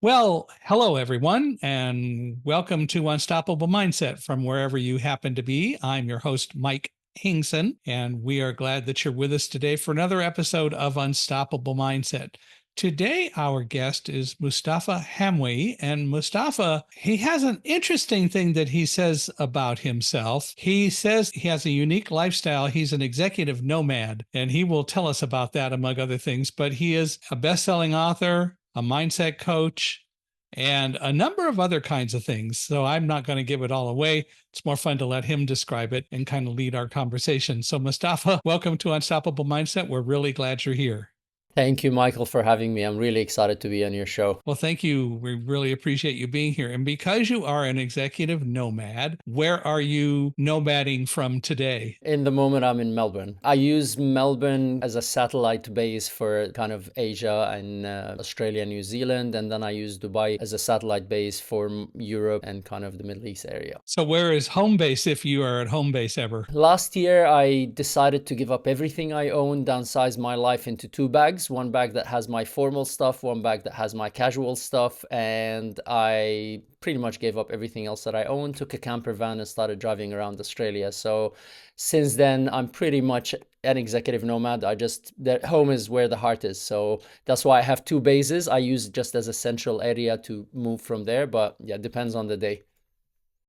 Well, hello everyone, and welcome to Unstoppable Mindset from wherever you happen to be. I'm your host, Mike Hingson, and we are glad that you're with us today for another episode of Unstoppable Mindset. Today, our guest is Moustafa Hamwi, and Mustafa, he has an interesting thing that he says about himself. He says he has a unique lifestyle. He's an executive nomad, and he will tell us about that among other things, but he is a best-selling author, a mindset coach, and a number of other kinds of things. So I'm not going to give it all away. It's more fun to let him describe it and kind of lead our conversation. So, Mustafa, welcome to Unstoppable Mindset. We're really glad you're here. Thank you, Michael, for having me. I'm really excited to be on your show. Well, thank you. We really appreciate you being here. And because you are an executive nomad, where are you nomading from today? In the moment, I'm in Melbourne. I use Melbourne as a satellite base for kind of Asia and Australia, New Zealand. And then I use Dubai as a satellite base for Europe and kind of the Middle East area. So, where is home base if you are at home base ever? Last year, I decided to give up everything I own, downsize my life into two bags. One bag that has my formal stuff, one bag that has my casual stuff. And I pretty much gave up everything else that I owned, took a camper van and started driving around Australia. So since then, I'm pretty much an executive nomad. That home is where the heart is. So that's why I have two bases. I use it just as a central area to move from there. But yeah, it depends on the day.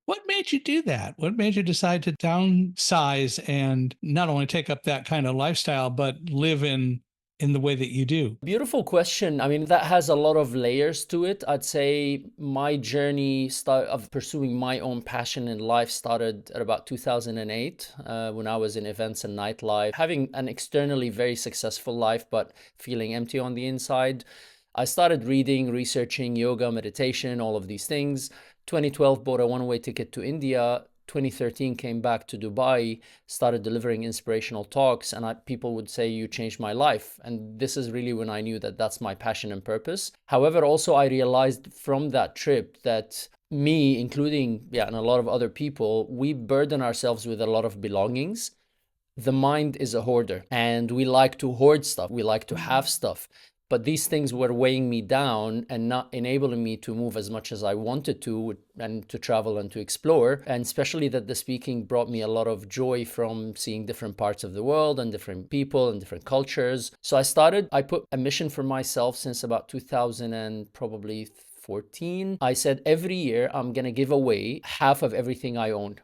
What made you do that? What made you decide to downsize and not only take up that kind of lifestyle, but live in the way that you do? Beautiful question. I mean, that has a lot of layers to it. I'd say my of pursuing my own passion in life started at about 2008 when I was in events and nightlife, having an externally very successful life, but feeling empty on the inside. I started reading, researching yoga, meditation, all of these things. 2012 bought a one-way ticket to India. 2013 came back to Dubai, started delivering inspirational talks, and people would say, you changed my life. And this is really when I knew that that's my passion and purpose. However, also I realized from that trip that me, including, and a lot of other people, we burden ourselves with a lot of belongings. The mind is a hoarder and we like to hoard stuff. We like to have stuff. But these things were weighing me down and not enabling me to move as much as I wanted to and to travel and to explore. And especially that the speaking brought me a lot of joy from seeing different parts of the world and different people and different cultures. So I put a mission for myself since about 2000 and probably 14. I said every year I'm going to give away half of everything I own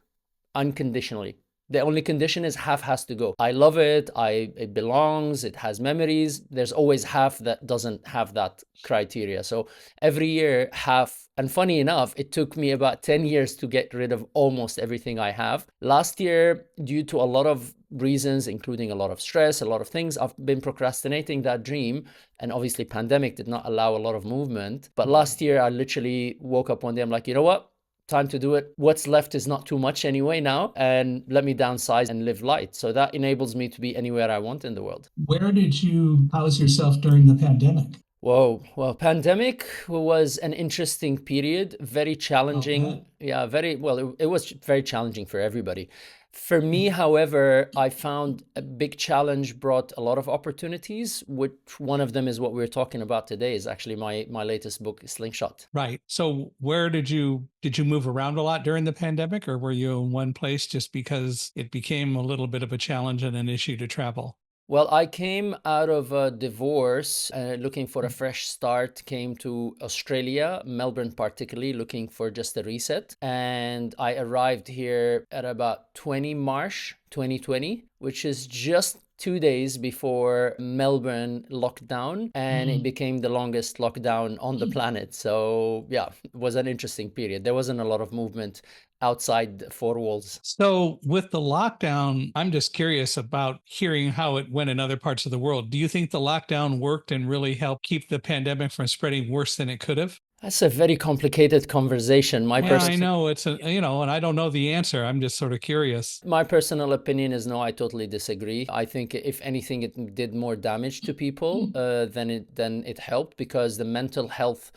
unconditionally. The only condition is half has to go. I love it. It belongs. It has memories. There's always half that doesn't have that criteria. So every year, half. And funny enough, it took me about 10 years to get rid of almost everything I have. Last year, due to a lot of reasons, including a lot of stress, a lot of things, I've been procrastinating that dream. And obviously, pandemic did not allow a lot of movement. But last year, I literally woke up one day. I'm like, you know what? Time to do it. What's left is not too much anyway now, and let me downsize and live light. So that enables me to be anywhere I want in the world. Where did you house yourself during the pandemic? Whoa, well, pandemic was an interesting period, very challenging. Yeah, very well, it was very challenging for everybody. For me, however, I found a big challenge brought a lot of opportunities, which one of them is what we're talking about today, is actually my latest book, Slingshot. Right. So where did you move around a lot during the pandemic, or were you in one place just because it became a little bit of a challenge and an issue to travel? Well, I came out of a divorce, looking for a fresh start, came to Australia, Melbourne particularly, looking for just a reset. And I arrived here at about 20 March 2020, which is just 2 days before Melbourne locked down, and it became the longest lockdown on the planet. So yeah, it was an interesting period. There wasn't a lot of movement outside the four walls. So with the lockdown, I'm just curious about hearing how it went in other parts of the world. Do you think the lockdown worked and really helped keep the pandemic from spreading worse than it could have? That's a very complicated conversation. Yeah, I know it's and I don't know the answer. I'm just sort of curious. My personal opinion is no, I totally disagree. I think if anything, it did more damage to people than it helped, because the mental health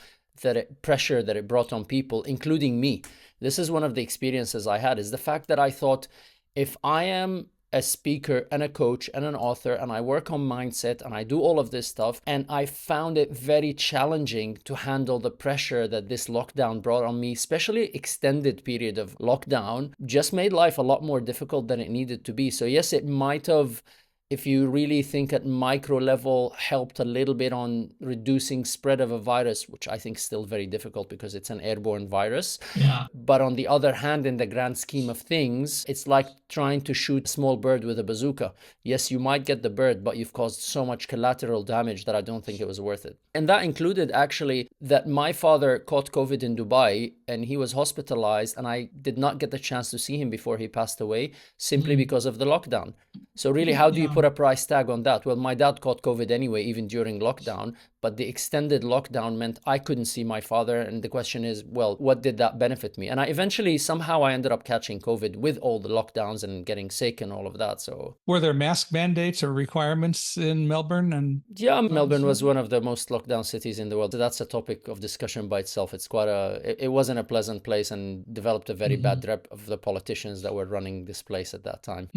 pressure that it brought on people, including me. This is one of the experiences I had, is the fact that I thought, if I am a speaker and a coach and an author, and I work on mindset and I do all of this stuff. And I found it very challenging to handle the pressure that this lockdown brought on me, especially extended period of lockdown just made life a lot more difficult than it needed to be. So yes, it might have, if you really think at micro level, helped a little bit on reducing spread of a virus, which I think is still very difficult because it's an airborne virus. Yeah. But on the other hand, in the grand scheme of things, it's like trying to shoot a small bird with a bazooka. Yes, you might get the bird, but you've caused so much collateral damage that I don't think it was worth it. And that included actually that my father caught COVID in Dubai and he was hospitalized, and I did not get the chance to see him before he passed away simply because of the lockdown. So really, how do you put a price tag on that? Well, my dad caught COVID anyway, even during lockdown, but the extended lockdown meant I couldn't see my father. And the question is, well, what did that benefit me? And I eventually, somehow I ended up catching COVID with all the lockdowns and getting sick and all of that. So Were there mask mandates or requirements in Melbourne? And yeah, Melbourne was one of the most locked down cities in the world. So that's a topic of discussion by itself. It's quite it wasn't a pleasant place and developed a very bad rep of the politicians that were running this place at that time.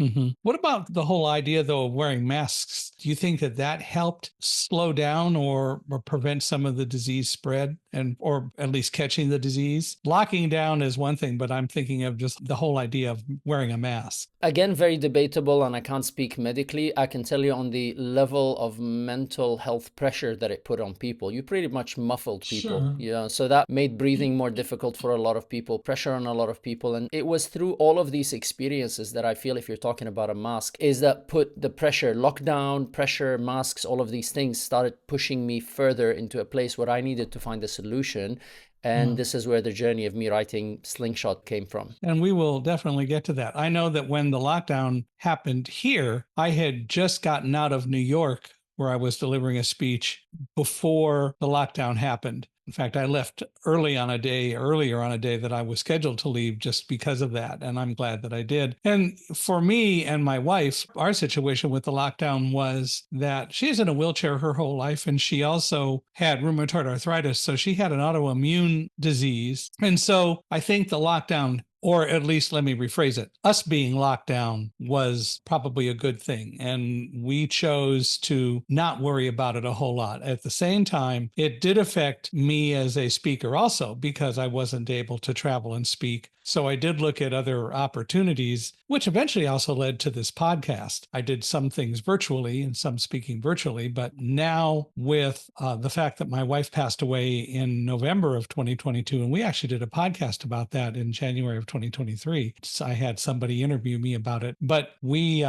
What about the whole idea, though, of wearing masks? Do you think that that helped slow down or prevent some of the disease spread, and or at least catching the disease? Locking down is one thing, but I'm thinking of just the whole idea of wearing a mask. Again, very debatable, and I can't speak medically. I can tell you on the level of mental health pressure that it put on people, you pretty much muffled people. Sure. Yeah, so that made breathing more difficult for a lot of people, pressure on a lot of people. And it was through all of these experiences that I feel, if you're talking about a mask, is that put the pressure, lockdown, pressure, masks, all of these things started pushing me further into a place where I needed to find a solution. And this is where the journey of me writing Slingshot came from. And we will definitely get to that. I know that when the lockdown happened here, I had just gotten out of New York, where I was delivering a speech before the lockdown happened. In fact, I left earlier on a day that I was scheduled to leave just because of that. And I'm glad that I did. And for me and my wife, our situation with the lockdown was that she's in a wheelchair her whole life. And she also had rheumatoid arthritis. So she had an autoimmune disease. And so I think the lockdown, or at least let me rephrase it, us being locked down was probably a good thing. And we chose to not worry about it a whole lot. At the same time, it did affect me as a speaker also, because I wasn't able to travel and speak. So I did look at other opportunities, which eventually also led to this podcast. I did some things virtually and some speaking virtually, but now with the fact that my wife passed away in November of 2022, and we actually did a podcast about that in January of 2023. So I had somebody interview me about it, but we,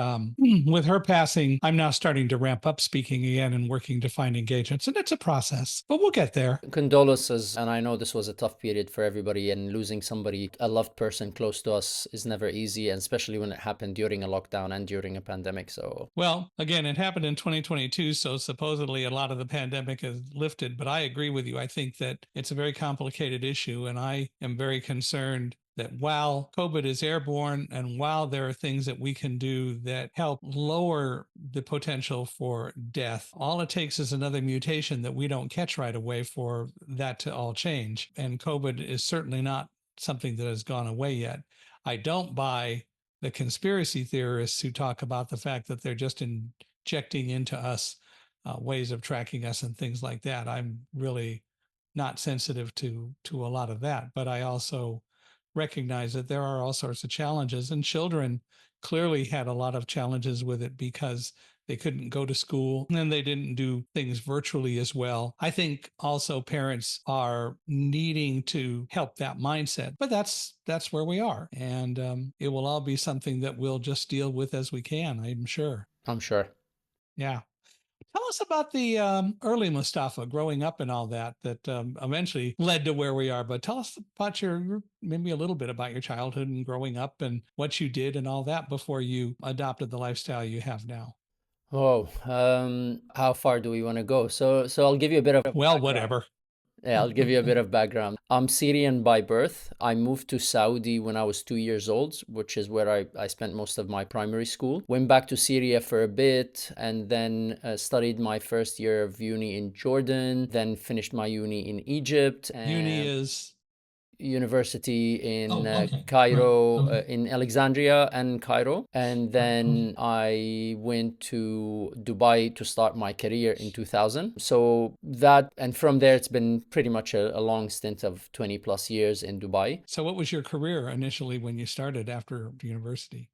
with her passing, I'm now starting to ramp up speaking again and working to find engagements, and it's a process, but we'll get there. Condolences, and I know this was a tough period for everybody, and losing somebody, a loved person close to us, is never easy, and especially when it happened during a lockdown and during a pandemic. So, well, again, it happened in 2022, so supposedly a lot of the pandemic is lifted, but I agree with you. I think that it's a very complicated issue, and I am very concerned that while COVID is airborne and while there are things that we can do that help lower the potential for death, all it takes is another mutation that we don't catch right away for that to all change. And COVID is certainly not something that has gone away yet. I don't buy the conspiracy theorists who talk about the fact that they're just injecting into us ways of tracking us and things like that. I'm really not sensitive to a lot of that, but I also recognize that there are all sorts of challenges, and children clearly had a lot of challenges with it because they couldn't go to school and they didn't do things virtually as well. I think also parents are needing to help that mindset, but that's where we are. And it will all be something that we'll just deal with as we can, I'm sure. I'm sure. Yeah. Tell us about the early Moustafa growing up and all that eventually led to where we are. But tell us about maybe a little bit about your childhood and growing up and what you did and all that before you adopted the lifestyle you have now. Oh, how far do we want to go? So I'll give you a bit of Well, background. whatever. Yeah, I'll give you a bit of background. I'm Syrian by birth. I moved to Saudi when I was 2 years old, which is where I spent most of my primary school. Went back to Syria for a bit, and then studied my first year of uni in Jordan, then finished my uni in Egypt. Uni is University in Oh, okay. Right. Cairo, Okay. in Alexandria and Cairo. And Right. Okay. then I went to Dubai to start my career in 2000. So that, and from there, it's been pretty much a long stint of 20 plus years in Dubai. So what was your career initially when you started after university?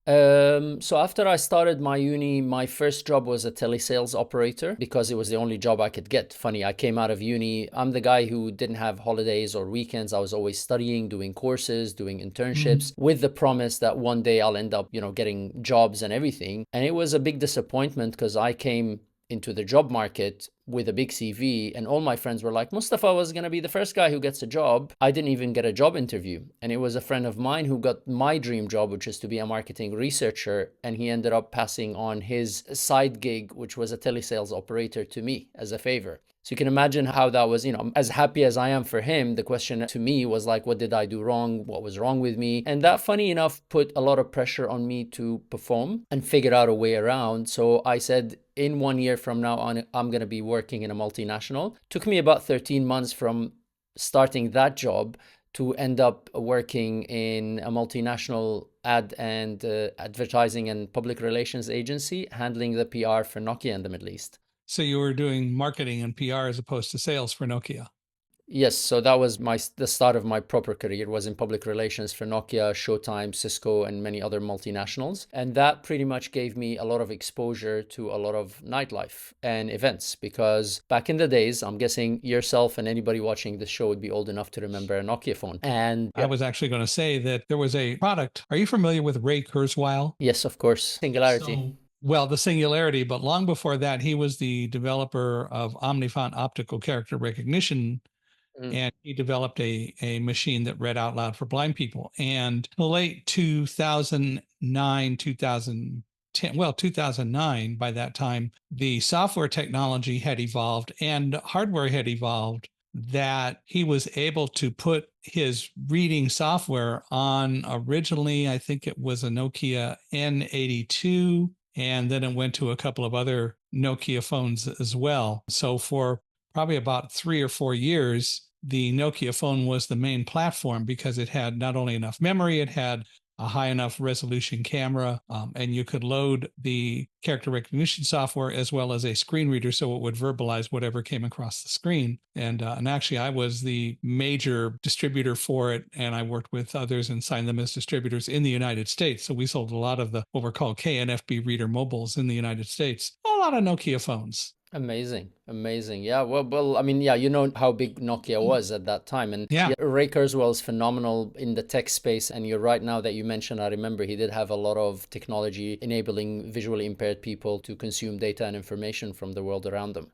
So after I started my uni, my first job was a telesales operator because it was the only job I could get. Funny, I came out of uni. I'm the guy who didn't have holidays or weekends. I was always studying, doing courses, doing internships with the promise that one day I'll end up, getting jobs and everything. And it was a big disappointment because I came into the job market with a big CV, and all my friends were like, Mustafa was going to be the first guy who gets a job. I didn't even get a job interview. And it was a friend of mine who got my dream job, which is to be a marketing researcher. And he ended up passing on his side gig, which was a telesales operator, to me as a favor. So you can imagine how that was, as happy as I am for him, the question to me was like, what did I do wrong? What was wrong with me? And that, funny enough, put a lot of pressure on me to perform and figure out a way around. So I said, in 1 year from now on, I'm going to be working in a multinational. Took me about 13 months from starting that job to end up working in a multinational ad and advertising and public relations agency, handling the PR for Nokia in the Middle East. So you were doing marketing and PR as opposed to sales for Nokia. Yes, so that was the start of my proper career, was in public relations for Nokia, Showtime, Cisco, and many other multinationals. And that pretty much gave me a lot of exposure to a lot of nightlife and events, because back in the days, I'm guessing yourself and anybody watching this show would be old enough to remember a Nokia phone. And I was actually going to say that there was a product. Are you familiar with Ray Kurzweil? yes, of course, Singularity. Well, the Singularity, but long before that, he was the developer of Omnifont optical character recognition, and he developed a machine that read out loud for blind people. And the late 2009, 2010, well, 2009, by that time, the software technology had evolved and hardware had evolved, that he was able to put his reading software on, originally, I think it was a Nokia N82, and then it went to a couple of other Nokia phones as well. So for probably about 3 or 4 years, the Nokia phone was the main platform because it had not only enough memory, it had a high enough resolution camera, and you could load the character recognition software as well as a screen reader, so it would verbalize whatever came across the screen. And actually, I was the major distributor for it, and I worked with others and signed them as distributors in the United States. So we sold a lot of the what were called KNFB reader mobiles in the United States. A lot of Nokia phones. Amazing, amazing. Yeah, well, I mean, yeah, you know how big Nokia was at that time, and Yeah. Ray Kurzweil is phenomenal in the tech space. And you're right, now that you mentioned, I remember he did have a lot of technology enabling visually impaired people to consume data and information from the world around them.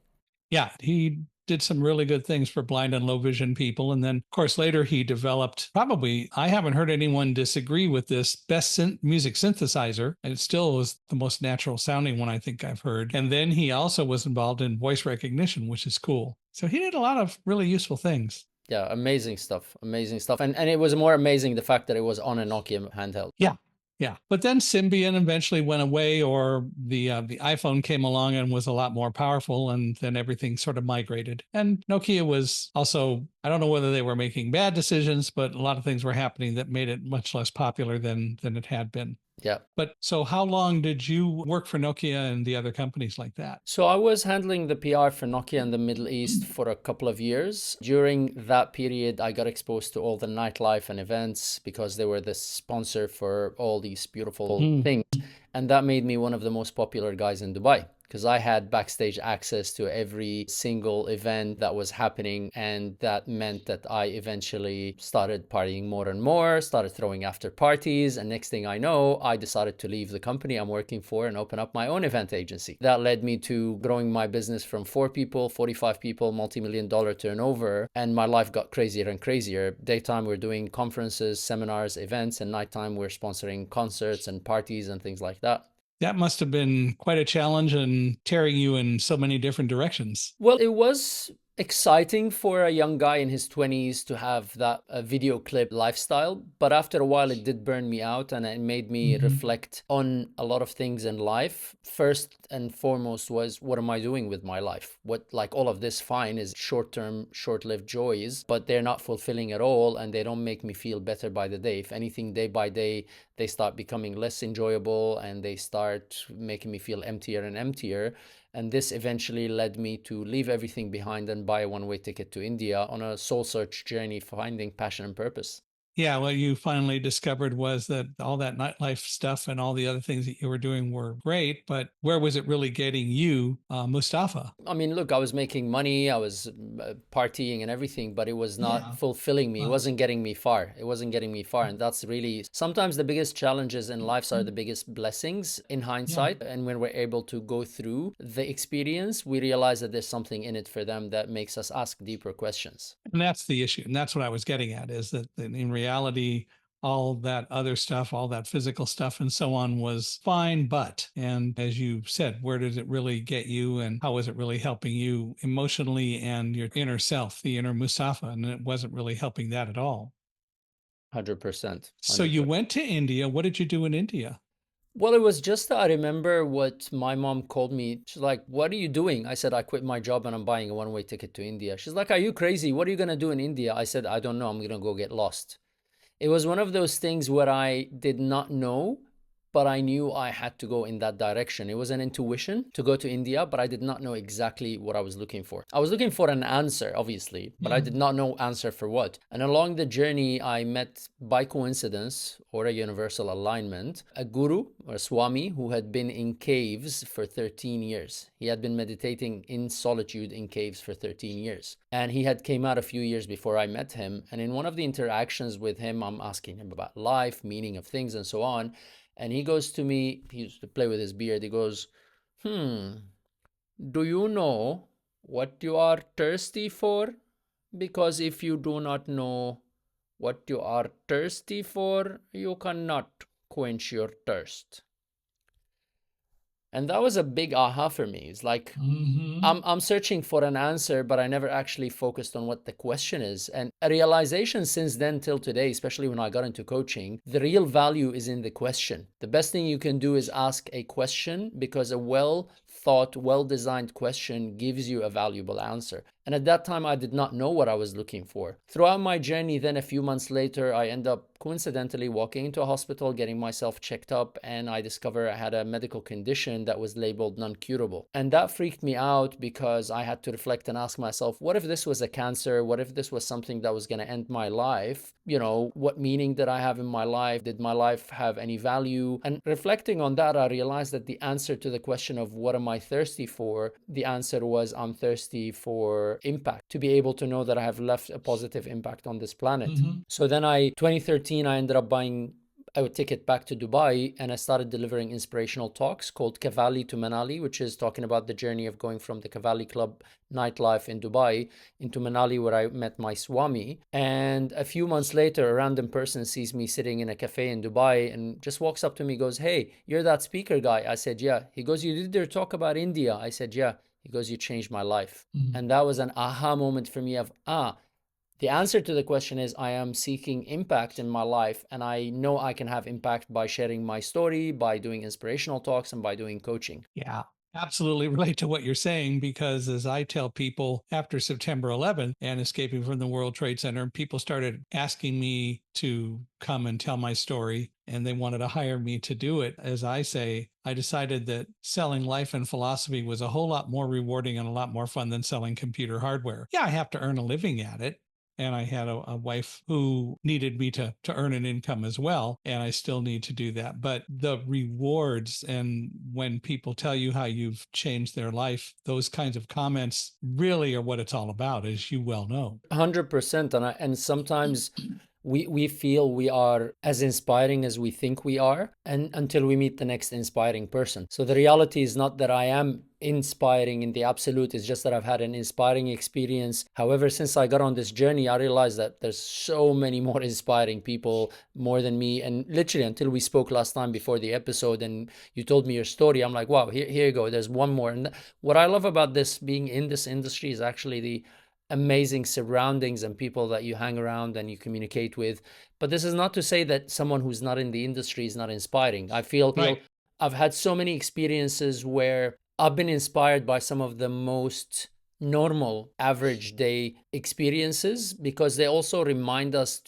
Yeah, he did some really good things for blind and low vision people. And then, of course, later he developed, probably, I haven't heard anyone disagree with this, best music synthesizer. And it still is the most natural sounding one I think I've heard. And then he also was involved in voice recognition, which is cool. So he did a lot of really useful things. Yeah, amazing stuff, amazing stuff. And it was more amazing the fact that it was on a Nokia handheld. Yeah. Yeah. But then Symbian eventually went away, or the iPhone came along and was a lot more powerful, and then everything sort of migrated. And Nokia was also, I don't know whether they were making bad decisions, but a lot of things were happening that made it much less popular than it had been. Yeah. But so how long did you work for Nokia and the other companies like that? So I was handling the PR for Nokia in the Middle East for a couple of years. During that period, I got exposed to all the nightlife and events because they were the sponsor for all these beautiful things. And that made me one of the most popular guys in Dubai, because I had backstage access to every single event that was happening. And that meant that I eventually started partying more and more, started throwing after parties. And next thing I know, I decided to leave the company I'm working for and open up my own event agency. That led me to growing my business from 4 people, 45 people, multi-million-dollar turnover. And my life got crazier and crazier. Daytime, we're doing conferences, seminars, events, and nighttime, we're sponsoring concerts and parties and things like that. That must have been quite a challenge and tearing you in so many different directions. Well, it was exciting for a young guy in his 20s to have that video clip lifestyle, but after a while it did burn me out, and it made me reflect on a lot of things in life. First and foremost was, what am I doing with my life? What, like, all of this fine is short-term, short-lived joys, but they're not fulfilling at all, and they don't make me feel better by the day. If anything, day by day they start becoming less enjoyable, and they start making me feel emptier and emptier. And this eventually led me to leave everything behind and buy a one-way ticket to India on a soul search journey, finding passion and purpose. Yeah, what you finally discovered was that all that nightlife stuff and all the other things that you were doing were great, but where was it really getting you, Mustafa? I mean, look, I was making money, I was partying and everything, but it was not fulfilling me. It wasn't getting me far. It wasn't getting me far. And that's really, sometimes the biggest challenges in life are the biggest blessings in hindsight. And when we're able to go through the experience, we realize that there's something in it for them that makes us ask deeper questions. And that's the issue. And that's what I was getting at, is that in reality, all that other stuff, all that physical stuff and so on was fine. But, and as you said, where did it really get you, and how was it really helping you emotionally and your inner self, the inner Mustafa? And it wasn't really helping that at all. 100%. So you went to India. What did you do in India? Well, it was just that I remember what my mom called me. She's like, "What are you doing?" I said, "I quit my job and I'm buying a one-way ticket to India." She's like, "Are you crazy? What are you going to do in India?" I said, "I don't know. I'm going to go get lost." It was one of those things where I did not know, but I knew I had to go in that direction. It was an intuition to go to India, but I did not know exactly what I was looking for. I was looking for an answer, obviously, but I did not know answer for what. And along the journey, I met, by coincidence or a universal alignment, a guru or a swami who had been in caves for 13 years. He had been meditating in solitude in caves for 13 years. And he had came out a few years before I met him. And in one of the interactions with him, I'm asking him about life, meaning of things, and so on. And he goes to me, he used to play with his beard. He goes, do you know what you are thirsty for? Because if you do not know what you are thirsty for, you cannot quench your thirst. And that was a big aha for me. It's like, I'm searching for an answer, but I never actually focused on what the question is. And a realization since then till today, especially when I got into coaching, the real value is in the question. The best thing you can do is ask a question, because a well-thought, well-designed question gives you a valuable answer. And at that time, I did not know what I was looking for. Throughout my journey, then a few months later, I end up coincidentally walking into a hospital, getting myself checked up, and I discover I had a medical condition that was labeled non-curable. And that freaked me out, because I had to reflect and ask myself, what if this was a cancer? What if this was something that was going to end my life? You know, what meaning did I have in my life? Did my life have any value? And reflecting on that, I realized that the answer to the question of what am I thirsty for, the answer was, I'm thirsty for impact, to be able to know that I have left a positive impact on this planet. So then 2013, I ended up buying a ticket back to Dubai, and I started delivering inspirational talks called Cavalli to Manali, which is talking about the journey of going from the Cavalli Club nightlife in Dubai into Manali, where I met my Swami. And a few months later, a random person sees me sitting in a cafe in Dubai and just walks up to me, goes, "Hey, you're that speaker guy." I said, "Yeah." He goes, "You did your talk about India." I said, "Yeah." He goes, "You changed my life." And that was an aha moment for me of, the answer to the question is, I am seeking impact in my life, and I know I can have impact by sharing my story, by doing inspirational talks, and by doing coaching. Yeah, absolutely relate to what you're saying, because as I tell people, after September 11th and escaping from the World Trade Center, people started asking me to come and tell my story, and they wanted to hire me to do it. As I say, I decided that selling life and philosophy was a whole lot more rewarding and a lot more fun than selling computer hardware. Yeah, I have to earn a living at it. And I had a wife who needed me to earn an income as well. And I still need to do that. But the rewards, and when people tell you how you've changed their life, those kinds of comments really are what it's all about, as you well know. 100%. And sometimes we feel we are as inspiring as we think we are, and until we meet the next inspiring person. So the reality is not that I am inspiring in the absolute, it's just that I've had an inspiring experience. However, since I got on this journey, I realized that there's so many more inspiring people, more than me. And literally, until we spoke last time before the episode and you told me your story, I'm like, wow, here you go, there's one more. And what I love about this, being in this industry, is actually amazing surroundings and people that you hang around and you communicate with. But this is not to say that someone who's not in the industry is not inspiring. I feel Right. I've had so many experiences where I've been inspired by some of the most normal average day experiences, because they also remind us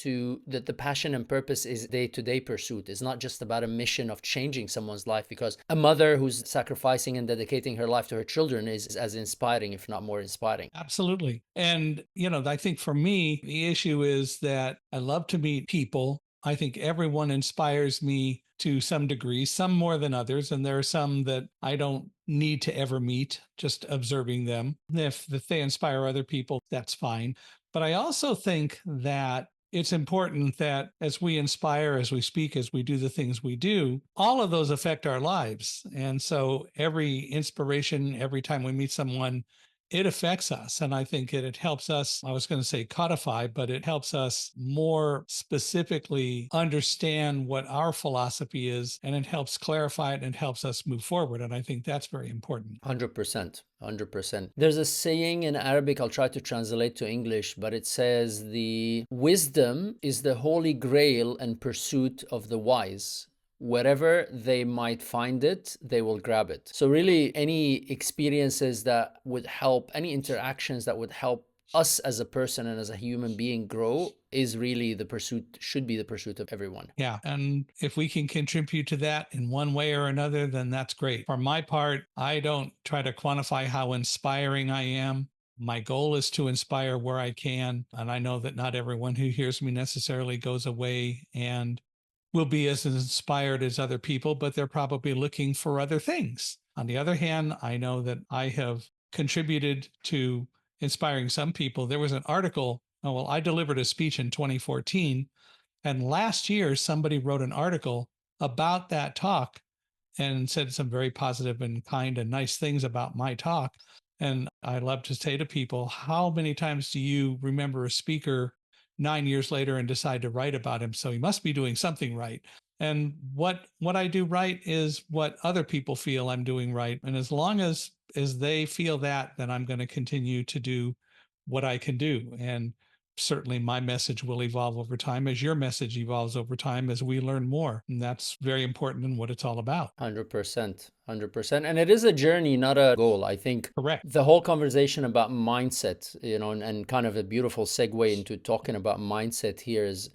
that the passion and purpose is day-to-day pursuit. It's not just about a mission of changing someone's life, because a mother who's sacrificing and dedicating her life to her children is as inspiring, if not more inspiring. Absolutely. And, I think for me, the issue is that I love to meet people. I think everyone inspires me to some degree, some more than others. And there are some that I don't need to ever meet, just observing them. If they inspire other people, that's fine. But I also think that it's important that as we inspire, as we speak, as we do the things we do, all of those affect our lives. And so every inspiration, every time we meet someone, it affects us. And I think it helps us, I was going to say codify, but it helps us more specifically understand what our philosophy is, and it helps clarify it and it helps us move forward. And I think that's very important. 100%. 100%. There's a saying in Arabic, I'll try to translate to English, but it says the wisdom is the holy grail and pursuit of the wise. Wherever they might find it, they will grab it. So really, any experiences that would help, any interactions that would help us as a person and as a human being grow is really the pursuit, should be the pursuit of everyone. Yeah. And if we can contribute to that in one way or another, then that's great. For my part, I don't try to quantify how inspiring I am. My goal is to inspire where I can. And I know that not everyone who hears me necessarily goes away and will be as inspired as other people, but they're probably looking for other things. On the other hand, I know that I have contributed to inspiring some people. There was an article, I delivered a speech in 2014, and last year somebody wrote an article about that talk and said some very positive and kind and nice things about my talk. And I love to say to people, how many times do you remember a speaker 9 years later and decide to write about him? So he must be doing something right. And what I do right is what other people feel I'm doing right. And as long as they feel that, then I'm going to continue to do what I can do. And certainly my message will evolve over time as your message evolves over time as we learn more. And that's very important in what it's all about. 100%. 100%. And it is a journey, not a goal. I think Correct. the whole conversation about mindset, and kind of a beautiful segue into talking about mindset here is,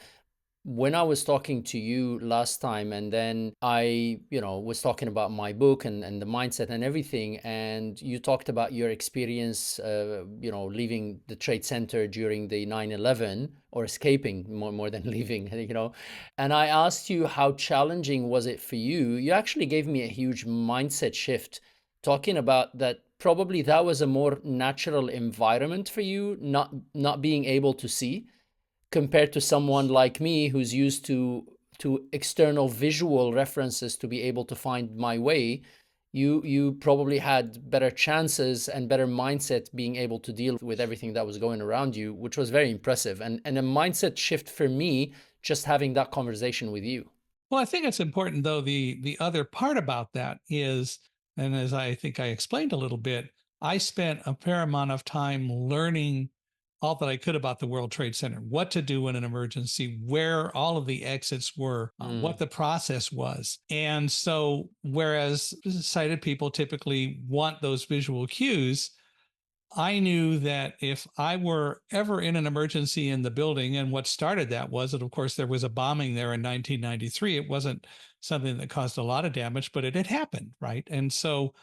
when I was talking to you last time, and then I, was talking about my book and the mindset and everything, and you talked about your experience, leaving the Trade Center during the 9/11, or escaping more than leaving, and I asked you how challenging was it for you. You actually gave me a huge mindset shift, talking about that probably that was a more natural environment for you, not being able to see, compared to someone like me who's used to external visual references to be able to find my way. You probably had better chances and better mindset being able to deal with everything that was going around you, which was very impressive, and a mindset shift for me just having that conversation with you. Well, I think it's important, though, the other part about that is, and as I think I explained a little bit, I spent a fair amount of time learning all that I could about the World Trade Center, what to do in an emergency, where all of the exits were, what the process was. And so, whereas sighted people typically want those visual cues, I knew that if I were ever in an emergency in the building, and what started that was that, of course, there was a bombing there in 1993. It wasn't something that caused a lot of damage, but it had happened, right? And so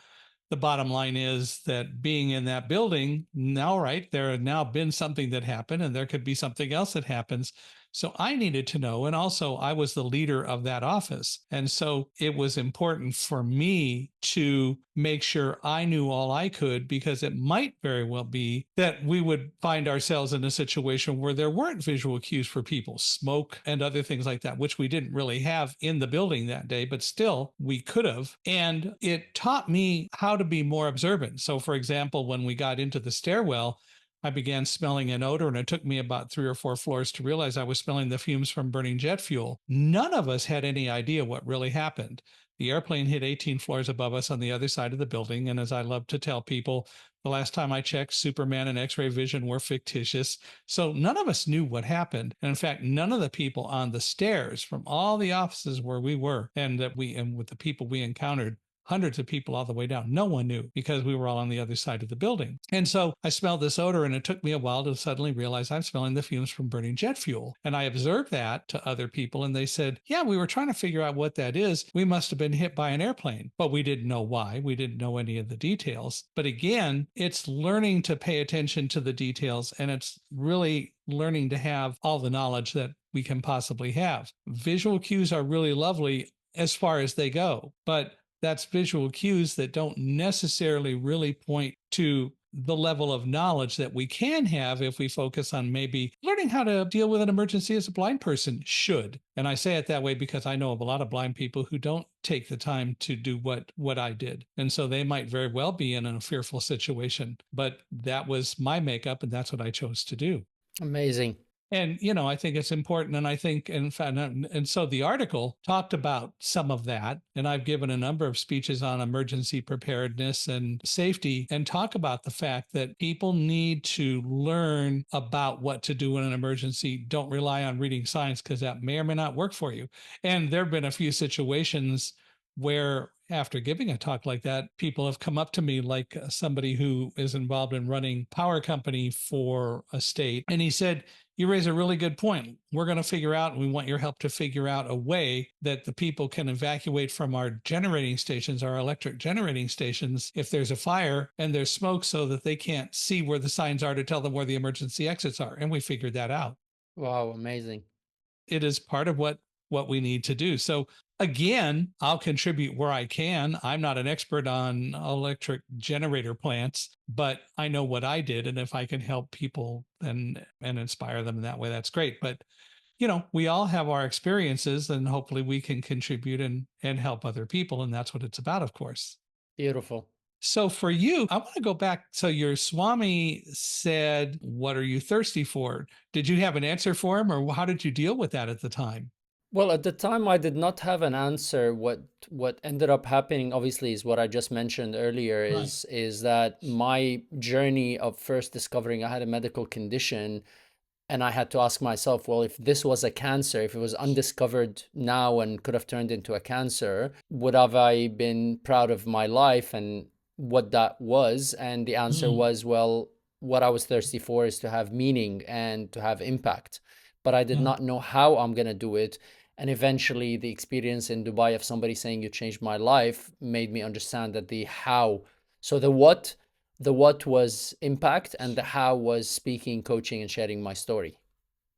the bottom line is that being in that building, now, right, there had now been something that happened, and there could be something else that happens. So I needed to know. And also, I was the leader of that office. And so it was important for me to make sure I knew all I could, because it might very well be that we would find ourselves in a situation where there weren't visual cues for people, smoke and other things like that, which we didn't really have in the building that day, but still we could have. And it taught me how to be more observant. So, for example, when we got into the stairwell, I began smelling an odor, and it took me about 3 or 4 floors to realize I was smelling the fumes from burning jet fuel. None of us had any idea what really happened. The airplane hit 18 floors above us on the other side of the building. And as I love to tell people, the last time I checked, Superman and X ray vision were fictitious. So none of us knew what happened. And in fact, none of the people on the stairs from all the offices where we were and with the people we encountered, hundreds of people all the way down. No one knew because we were all on the other side of the building. And so I smelled this odor, and it took me a while to suddenly realize I'm smelling the fumes from burning jet fuel. And I observed that to other people, and they said, yeah, we were trying to figure out what that is. We must have been hit by an airplane, but we didn't know why. We didn't know any of the details. But again, it's learning to pay attention to the details, and it's really learning to have all the knowledge that we can possibly have. Visual cues are really lovely as far as they go, but that's visual cues that don't necessarily really point to the level of knowledge that we can have if we focus on maybe learning how to deal with an emergency as a blind person should. And I say it that way because I know of a lot of blind people who don't take the time to do what I did. And so they might very well be in a fearful situation, but that was my makeup, and that's what I chose to do. Amazing. And, I think it's important. And I think, in fact, and so the article talked about some of that. And I've given a number of speeches on emergency preparedness and safety, and talk about the fact that people need to learn about what to do in an emergency. Don't rely on reading signs, because that may or may not work for you. And there have been a few situations where, after giving a talk like that, people have come up to me, like somebody who is involved in running power company for a state. And he said, you raise a really good point. We're going to figure out, and we want your help to figure out a way that the people can evacuate from our generating stations, our electric generating stations, if there's a fire and there's smoke, so that they can't see where the signs are to tell them where the emergency exits are. And we figured that out. Wow, amazing. It is part of what we need to do. So again, I'll contribute where I can. I'm not an expert on electric generator plants, but I know what I did. And if I can help people and inspire them in that way, that's great. But we all have our experiences, and hopefully we can contribute and help other people. And that's what it's about, of course. Beautiful. So for you, I want to go back. So your Swami said, what are you thirsty for? Did you have an answer for him, or how did you deal with that at the time? Well, at the time, I did not have an answer. What ended up happening, obviously, is what I just mentioned earlier. Right. Is that my journey of first discovering I had a medical condition, and I had to ask myself, well, if this was a cancer, if it was undiscovered now and could have turned into a cancer, would have I been proud of my life and what that was? And the answer was, well, what I was thirsty for is to have meaning and to have impact. But I did not know how I'm going to do it. And eventually the experience in Dubai of somebody saying you changed my life made me understand that the how. So the what was impact, and the how was speaking, coaching, and sharing my story.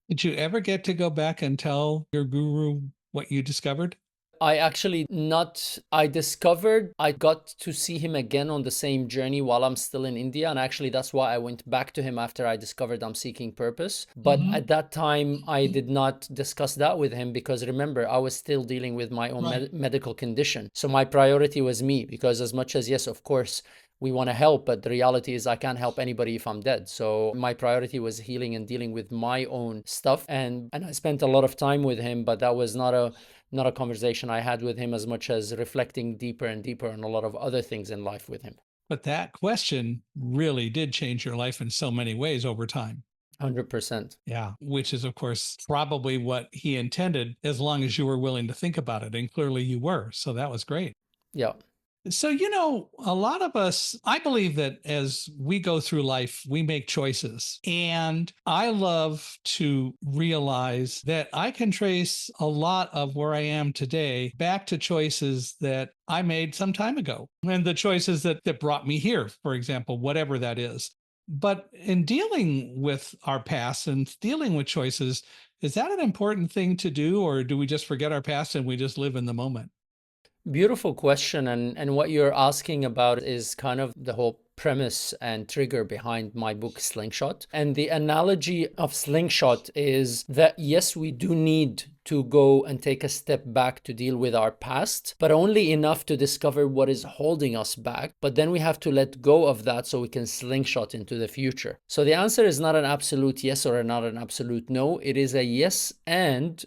Did you ever get to go back and tell your guru what you discovered? I actually not, I discovered I got to see him again on the same journey while I'm still in India. And actually, that's why I went back to him after I discovered I'm seeking purpose. But at that time, I did not discuss that with him because remember, I was still dealing with my own medical condition. So my priority was me, because as much as, yes, of course, we want to help, but the reality is I can't help anybody if I'm dead. So my priority was healing and dealing with my own stuff. And I spent a lot of time with him, but that was not a conversation I had with him as much as reflecting deeper and deeper on a lot of other things in life with him. But that question really did change your life in so many ways over time. 100%. Yeah, which is, of course, probably what he intended, as long as you were willing to think about it. And clearly you were. So that was great. Yeah. So, a lot of us, I believe that as we go through life, we make choices. And I love to realize that I can trace a lot of where I am today back to choices that I made some time ago, and the choices that brought me here, for example, whatever that is. But in dealing with our past and dealing with choices, is that an important thing to do, or do we just forget our past and we just live in the moment? Beautiful question. And what you're asking about is kind of the whole premise and trigger behind my book Slingshot. And the analogy of Slingshot is that yes, we do need to go and take a step back to deal with our past, but only enough to discover what is holding us back. But then we have to let go of that so we can slingshot into the future. So the answer is not an absolute yes or not an absolute no. It is a yes, and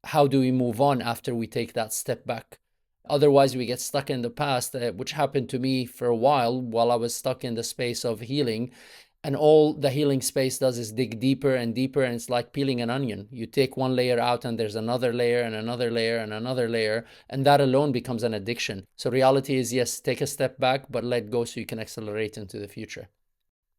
how do we move on after we take that step back? Otherwise, we get stuck in the past, which happened to me for a while I was stuck in the space of healing. And all the healing space does is dig deeper and deeper, and it's like peeling an onion. You take one layer out and there's another layer and another layer and another layer, and that alone becomes an addiction. So reality is, yes, take a step back, but let go so you can accelerate into the future.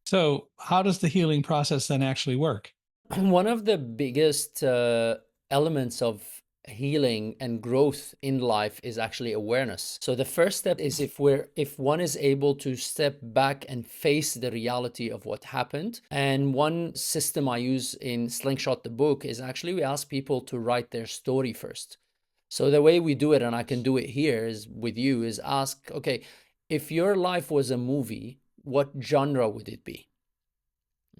So how does the healing process then actually work? One of the biggest elements of healing and growth in life is actually awareness. So the first step is if one is able to step back and face the reality of what happened. And one system I use in Slingshot the book is actually we ask people to write their story first. So the way we do it, and I can do it here is with you, is ask, okay, if your life was a movie, what genre would it be?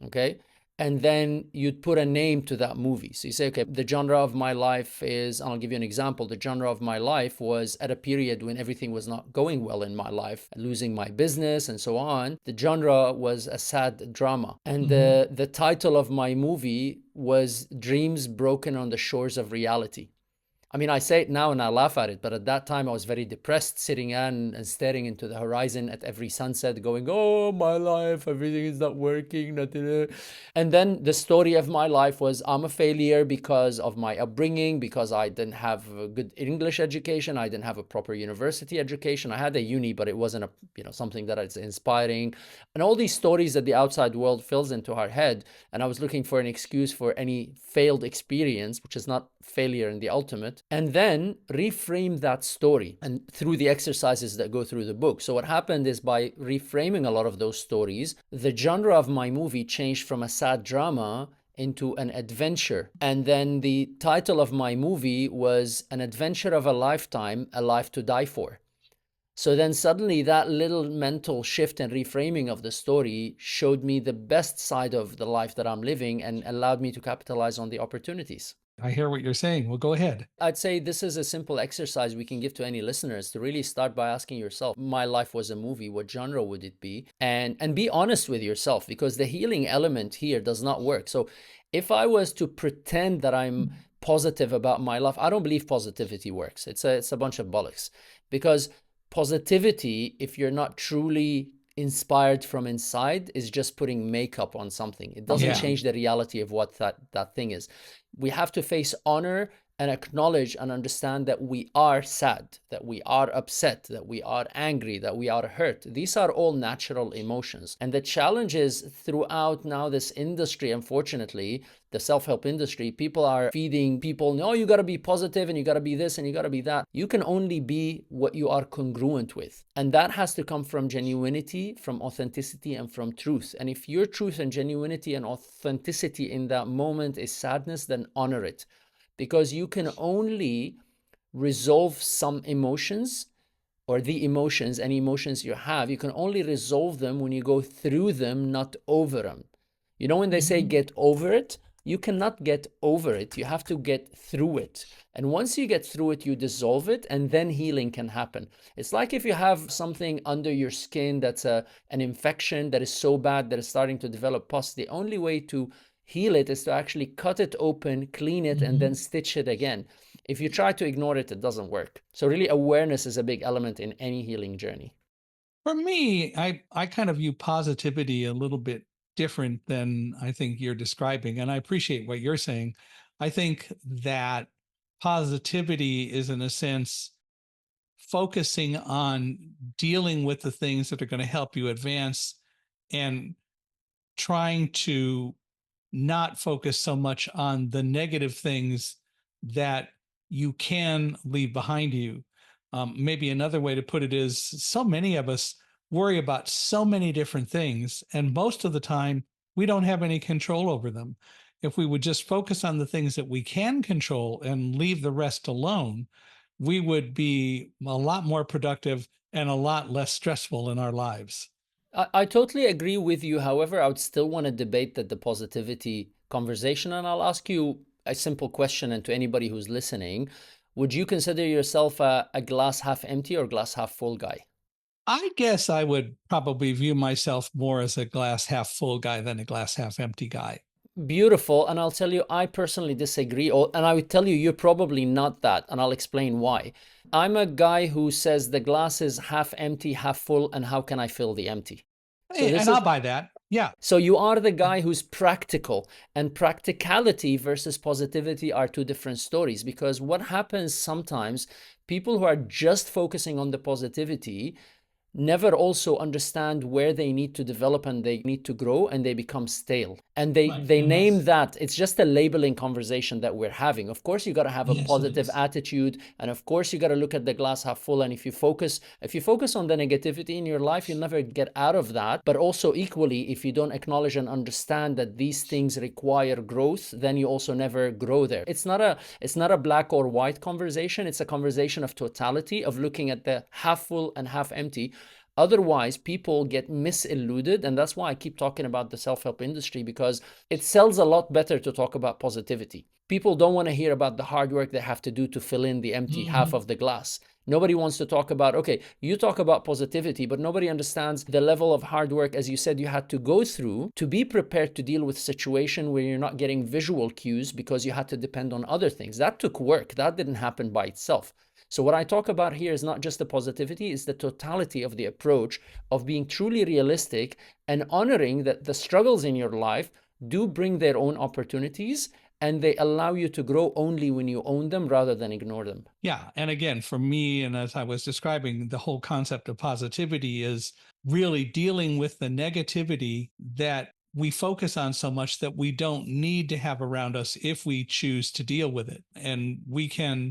Okay. And then you'd put a name to that movie. So you say, okay, the genre of my life is, I'll give you an example. The genre of my life was at a period when everything was not going well in my life, losing my business and so on. The genre was a sad drama. And the title of my movie was Dreams Broken on the Shores of Reality. I mean, I say it now and I laugh at it, but at that time I was very depressed, sitting and staring into the horizon at every sunset, going, oh, my life, everything is not working. Nothing. And then the story of my life was I'm a failure because of my upbringing, because I didn't have a good English education. I didn't have a proper university education. I had a uni, but it wasn't something that is inspiring. And all these stories that the outside world fills into our head. And I was looking for an excuse for any failed experience, which is not failure in the ultimate. And then reframe that story and through the exercises that go through the book. So what happened is by reframing a lot of those stories, the genre of my movie changed from a sad drama into an adventure. And then the title of my movie was An Adventure of a Lifetime, A Life to Die For. So then suddenly that little mental shift and reframing of the story showed me the best side of the life that I'm living and allowed me to capitalize on the opportunities. I hear what you're saying. Well, go ahead. I'd say this is a simple exercise we can give to any listeners to really start by asking yourself, my life was a movie, what genre would it be? And be honest with yourself, because the healing element here does not work. So if I was to pretend that I'm positive about my life, I don't believe positivity works. It's a bunch of bollocks, because positivity, if you're not truly inspired from inside, is just putting makeup on something. It doesn't change the reality of what that thing is. We have to face honor and acknowledge and understand that we are sad, that we are upset, that we are angry, that we are hurt. These are all natural emotions. And the challenge is throughout now this industry, unfortunately, the self-help industry, people are feeding people, no, you got to be positive and you got to be this and you got to be that. You can only be what you are congruent with. And that has to come from genuinity, from authenticity, and from truth. And if your truth and genuinity and authenticity in that moment is sadness, then honor it. Because you can only resolve some emotions, or the emotions, any emotions you have, you can only resolve them when you go through them, not over them. You know, when they say get over it, you cannot get over it. You have to get through it. And once you get through it, you dissolve it, and then healing can happen. It's like if you have something under your skin that's an infection that is so bad that it's starting to develop pus. The only way to heal it is to actually cut it open, clean it, and then stitch it again. If you try to ignore it, it doesn't work. So really awareness is a big element in any healing journey. For me, I kind of view positivity a little bit different than I think you're describing. And I appreciate what you're saying. I think that positivity is, in a sense, focusing on dealing with the things that are going to help you advance and trying to not focus so much on the negative things that you can leave behind you. Maybe another way to put it is so many of us worry about so many different things, and most of the time we don't have any control over them. If we would just focus on the things that we can control and leave the rest alone, we would be a lot more productive and a lot less stressful in our lives. I totally agree with you. However, I would still want to debate the positivity conversation. And I'll ask you a simple question, and to anybody who's listening, would you consider yourself a glass half empty or glass half full guy? I guess I would probably view myself more as a glass half full guy than a glass half empty guy. Beautiful. And I'll tell you, I personally disagree. And I would tell you, you're probably not that. And I'll explain why. I'm a guy who says the glass is half empty, half full, and how can I fill the empty? So this And is I'll buy that. Yeah. So you are the guy who's practical, and practicality versus positivity are two different stories, because what happens sometimes, people who are just focusing on the positivity never also understand where they need to develop and they need to grow, and they become stale. And they name that. It's just a labeling conversation that we're having. Of course, you got to have a positive attitude, and of course you got to look at the glass half full. And if you focus on the negativity in your life, you'll never get out of that. But also equally, if you don't acknowledge and understand that these things require growth, then you also never grow there. It's not a black or white conversation. It's a conversation of totality, of looking at the half full and half empty. Otherwise, people get misillusioned, and that's why I keep talking about the self-help industry, because it sells a lot better to talk about positivity. People don't want to hear about the hard work they have to do to fill in the empty half of the glass. Nobody wants to talk about, okay, you talk about positivity, but nobody understands the level of hard work, as you said, you had to go through to be prepared to deal with a situation where you're not getting visual cues because you had to depend on other things. That took work. That didn't happen by itself. So what I talk about here is not just the positivity, it's the totality of the approach of being truly realistic and honoring that the struggles in your life do bring their own opportunities, and they allow you to grow only when you own them rather than ignore them. Yeah. And again, for me, and as I was describing, the whole concept of positivity is really dealing with the negativity that we focus on so much that we don't need to have around us if we choose to deal with it. And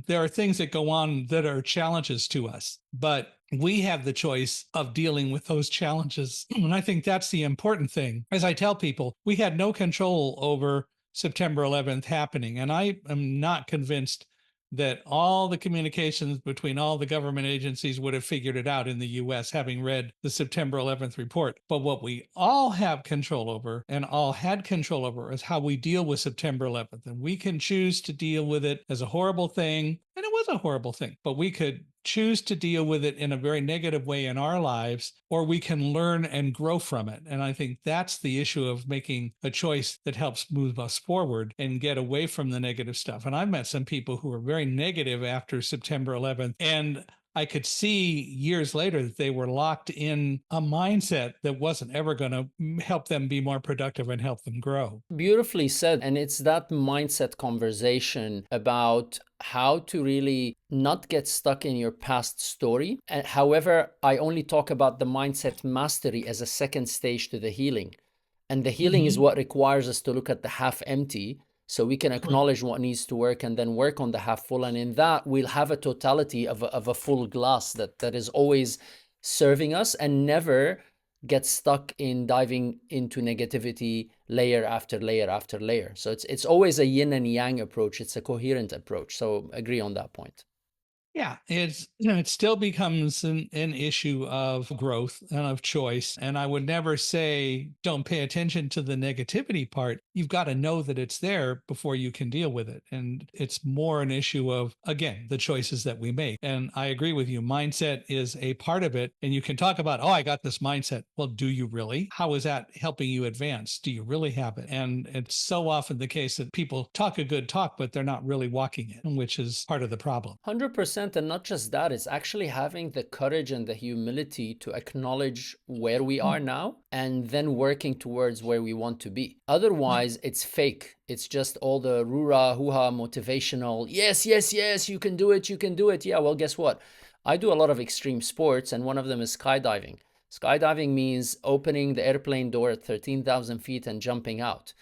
there are things that go on that are challenges to us, but we have the choice of dealing with those challenges. And I think that's the important thing. As I tell people, we had no control over September 11th happening. And I am not convinced that all the communications between all the government agencies would have figured it out in the US, having read the September 11th report. But what we all have control over and all had control over is how we deal with September 11th. And we can choose to deal with it as a horrible thing. And it was a horrible thing, but we could choose to deal with it in a very negative way in our lives, or we can learn and grow from it. And I think that's the issue of making a choice that helps move us forward and get away from the negative stuff. And I've met some people who were very negative after September 11th, and I could see years later that they were locked in a mindset that wasn't ever going to help them be more productive and help them grow. Beautifully said. And it's that mindset conversation about how to really not get stuck in your past story. However, I only talk about the mindset mastery as a second stage to the healing. And the healing is what requires us to look at the half empty, so we can acknowledge what needs to work and then work on the half full. And in that, we'll have a totality of a full glass that is always serving us and never get stuck in diving into negativity layer after layer after layer. So it's always a yin and yang approach. It's a coherent approach. So agree on that point. Yeah, it still becomes an issue of growth and of choice. And I would never say don't pay attention to the negativity part. You've got to know that it's there before you can deal with it. And it's more an issue of, again, the choices that we make. And I agree with you. Mindset is a part of it. And you can talk about, oh, I got this mindset. Well, do you really? How is that helping you advance? Do you really have it? And it's so often the case that people talk a good talk, but they're not really walking it, which is part of the problem. 100%. And not just that, it's actually having the courage and the humility to acknowledge where we are now and then working towards where we want to be. Otherwise, it's fake. It's just all the rura, hoo-ha, motivational, yes, yes, yes, you can do it, you can do it. Yeah, well, guess what? I do a lot of extreme sports, and one of them is skydiving. Skydiving means opening the airplane door at 13,000 feet and jumping out.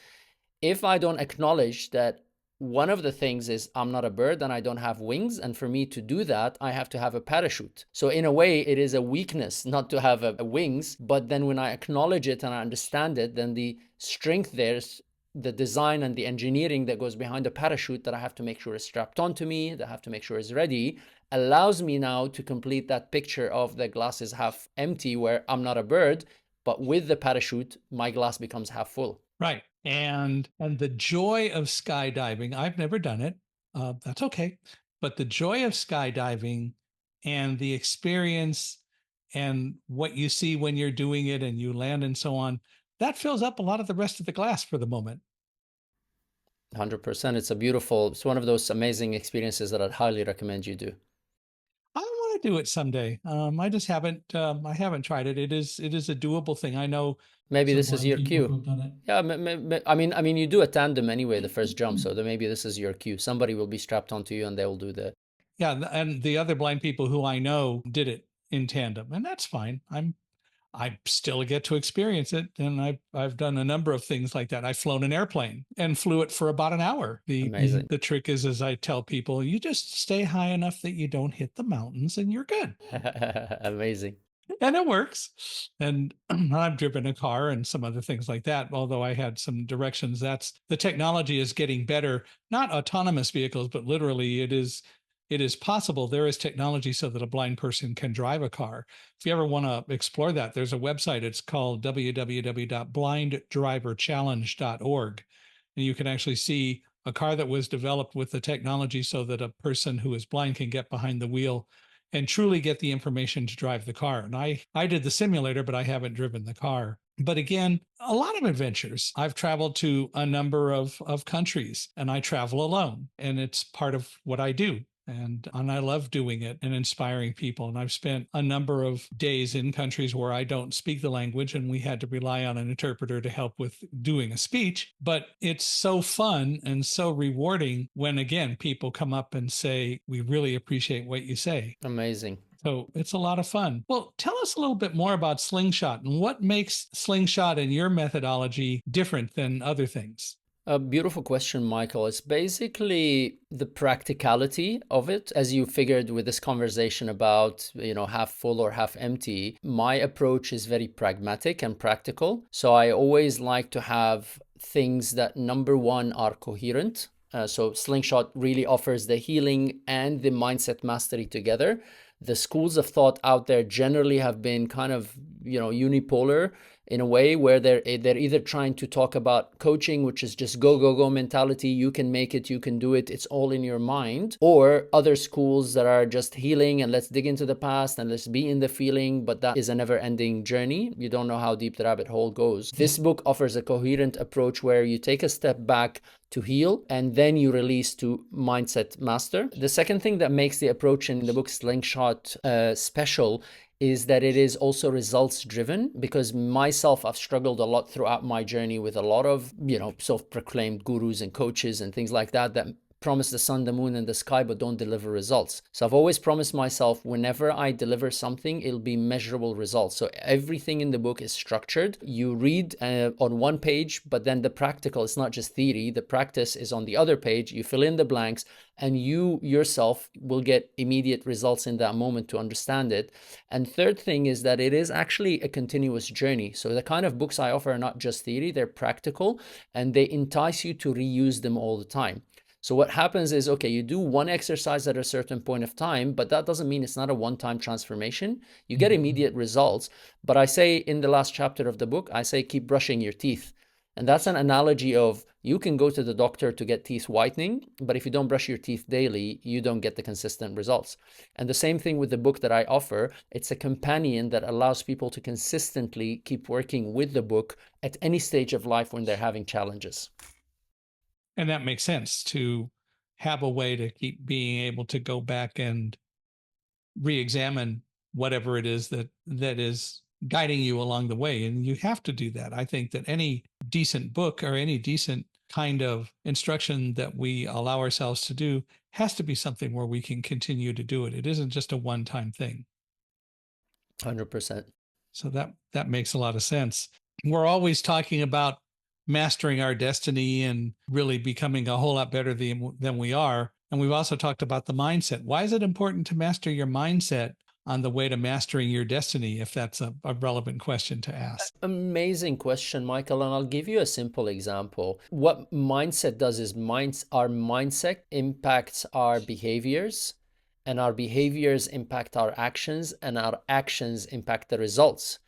If I don't acknowledge that one of the things is I'm not a bird and I don't have wings, and for me to do that, I have to have a parachute. So in a way, it is a weakness not to have a wings, but then when I acknowledge it and I understand it, then the strength there's the design and the engineering that goes behind the parachute that I have to make sure is strapped onto me, that I have to make sure is ready, allows me now to complete that picture of the glass is half empty where I'm not a bird, But with the parachute, my glass becomes half full. Right. And the joy of skydiving, I've never done it. That's okay. But the joy of skydiving and the experience and what you see when you're doing it and you land and so on, that fills up a lot of the rest of the glass for the moment. 100%. It's one of those amazing experiences that I'd highly recommend you do. I want to do it someday. I haven't tried it. It is a doable thing. I know Maybe some this is blind your people who cue. have done it. Yeah, I mean, you do a tandem anyway, the first jump, so then maybe this is your cue. Somebody will be strapped onto you and they will do the. Yeah, and the other blind people who I know did it in tandem, and that's fine. I still get to experience it, and I've done a number of things like that. I've flown an airplane and flew it for about an hour. Amazing. The trick is, as I tell people, you just stay high enough that you don't hit the mountains, and you're good. Amazing. And it works. And I've driven a car and some other things like that. Although I had some directions, that's the technology is getting better. Not autonomous vehicles, but literally it is possible. There is technology so that a blind person can drive a car. If you ever want to explore that, there's a website. It's called www.blinddriverchallenge.org. And you can actually see a car that was developed with the technology so that a person who is blind can get behind the wheel and truly get the information to drive the car. And I did the simulator, but I haven't driven the car. But again, a lot of adventures. I've traveled to a number of countries, and I travel alone, and it's part of what I do. And I love doing it and inspiring people. And I've spent a number of days in countries where I don't speak the language, and we had to rely on an interpreter to help with doing a speech. But it's so fun and so rewarding when, again, people come up and say, "We really appreciate what you say." Amazing. So it's a lot of fun. Well, tell us a little bit more about Slingshot and what makes Slingshot and your methodology different than other things. A beautiful question, Michael. It's basically the practicality of it. As you figured with this conversation about, half full or half empty, my approach is very pragmatic and practical. So I always like to have things that, number one, are coherent. So Slingshot really offers the healing and the mindset mastery together. The schools of thought out there generally have been kind of, unipolar in a way where they're either trying to talk about coaching, which is just go, go, go mentality. You can make it, you can do it. It's all in your mind. Or other schools that are just healing and let's dig into the past and let's be in the feeling. But that is a never ending journey. You don't know how deep the rabbit hole goes. This book offers a coherent approach where you take a step back to heal and then you release to mindset master. The second thing that makes the approach in the book Slingshot special is that it is also results driven, because myself, I've struggled a lot throughout my journey with a lot of, self-proclaimed gurus and coaches and things like that promise the sun, the moon, and the sky, but don't deliver results. So I've always promised myself whenever I deliver something, it'll be measurable results. So everything in the book is structured. You read on one page, but then the practical, it's not just theory. The practice is on the other page. You fill in the blanks and you yourself will get immediate results in that moment to understand it. And third thing is that it is actually a continuous journey. So the kind of books I offer are not just theory, they're practical and they entice you to reuse them all the time. So what happens is, okay, you do one exercise at a certain point of time, but that doesn't mean it's not a one-time transformation. You get immediate results. But I say in the last chapter of the book, I say, keep brushing your teeth. And that's an analogy of you can go to the doctor to get teeth whitening, but if you don't brush your teeth daily, you don't get the consistent results. And the same thing with the book that I offer. It's a companion that allows people to consistently keep working with the book at any stage of life when they're having challenges. And that makes sense, to have a way to keep being able to go back and re-examine whatever it is that is guiding you along the way. And you have to do that. I think that any decent book or any decent kind of instruction that we allow ourselves to do has to be something where we can continue to do it. It isn't just a one-time thing. 100%. So that makes a lot of sense. We're always talking about mastering our destiny and really becoming a whole lot better than we are. And we've also talked about the mindset. Why is it important to master your mindset on the way to mastering your destiny, if that's a relevant question to ask? Amazing question, Michael. And I'll give you a simple example. What mindset does is our mindset impacts our behaviors, and our behaviors impact our actions, and our actions impact the results.